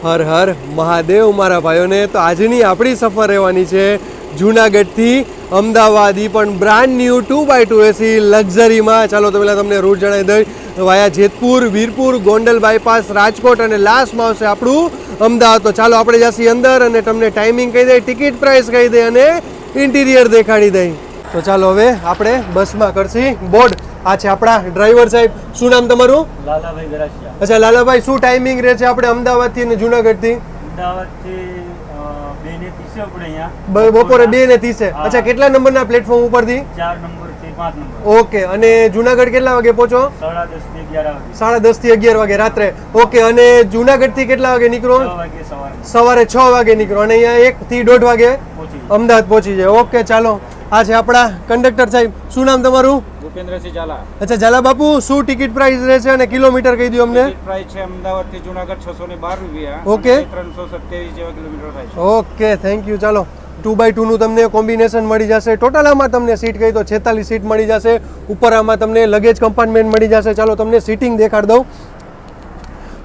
હર હર મહાદેવ મારા ભાઈઓને. તો આજની આપણી સફર રહેવાની છે જૂનાગઢથી અમદાવાદ, ઈ પણ બ્રાન્ડ ન્યૂ 2x2 એસી લક્ઝરીમાં. ચાલો તો પહેલાં તમને રૂટ જણાવી દઈ. વાયા જેતપુર, વીરપુર, ગોંડલ બાયપાસ, રાજકોટ અને લાસ્ટમાં આવશે આપણું અમદાવાદ. તો ચાલો આપણે જઈએ અંદર અને તમને ટાઈમિંગ કહી દઈ, ટિકિટ પ્રાઇસ કહી દઈ અને ઇન્ટિરિયર દેખાડી દઈ. તો ચાલો હવે આપણે બસમાં કરશી બોર્ડ. આ છે આપણા ડ્રાઈવર સાહેબ. શું નામ તમારું? લાલાભાઈ ગરાસિયા. અચ્છા લાલાભાઈ, શું ટાઈમિંગ રહે છે આપણે અમદાવાદથી અને જુનાગઢથી? અમદાવાદથી 2:30 આપણે અહીંયા બપોરે 2:30. અચ્છા, કેટલા નંબરના પ્લેટફોર્મ ઉપરથી? 4 નંબરથી 5 નંબર. ઓકે. અને જુનાગઢ કેટલા વાગે પહોંચો? 10:30 થી 11 વાગે. 10:30 થી 11 વાગે રાત્રે. ઓકે. અને જુનાગઢથી કેટલા વાગે નીકળો? 6 વાગે સવારે. સવારે 6 વાગે નીકળો અને અહીંયા 1 થી 1:30 વાગે પહોંચી. અમદાવાદ પહોંચી જાય. ઓકે ચાલો. આ છે આપણા કંડક્ટર સાહેબ. શું નામ તમારું? ભૂપેન્દ્રસિંહ ઝાલા. અચ્છા ઝાલા બાપુ, શું ટિકિટ પ્રાઇસ રહેશે અને કિલોમીટર કહી દો અમને. ટિકિટ પ્રાઇસ છે અમદાવાદ થી જુનાગઢ 612 રૂપિયા. ઓકે. 327 જેવા કિલોમીટર થાય છે. Okay, thank you. ચાલો 2x2 નું તમને કોમ્બિનેશન મળી જશે. ટોટલ આમાં તમને સીટ કહી તો 46 સીટ મળી જશે. ઉપર આમાં તમને લગેજ કમ્પાર્ટમેન્ટ મળી જશે. ચાલો તમને સીટિંગ દેખાડ દઉં.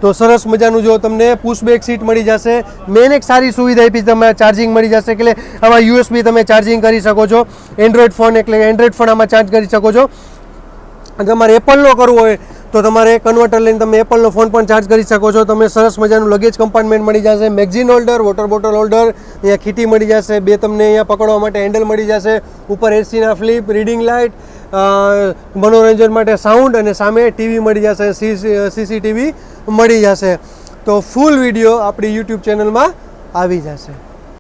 તો સરસ મજાનું જો તમને પુશબેક સીટ મળી જશે. મેન એક સારી સુવિધા આપી, તમે ચાર્જિંગ મળી જશે. એટલે આમાં યુએસબી તમે ચાર્જિંગ કરી શકો છો. એન્ડ્રોઈડ ફોન એટલે એન્ડ્રોઈડ ફોન આમાં ચાર્જ કરી શકો છો. અને તમારે એપલનો કરવો હોય તો તમારે કન્વર્ટર લઈને તમે એપલનો ફોન પણ ચાર્જ કરી શકો છો. તમે સરસ મજાનું લગેજ કમ્પાર્ટમેન્ટ મળી જશે. Magazine holder, water bottle holder, અહીંયા ખીટી મળી જશે. બે તમને અહીંયા પકડવા માટે હેન્ડલ મળી જશે. ઉપર એસીના ફ્લિપ, રીડિંગ લાઇટ, મનોરંજન માટે સાઉન્ડ અને સામે ટીવી મળી જશે. સીસીટીવી મળી જશે. તો ફૂલ વિડીયો આપણી યુટ્યુબ ચેનલમાં આવી જશે.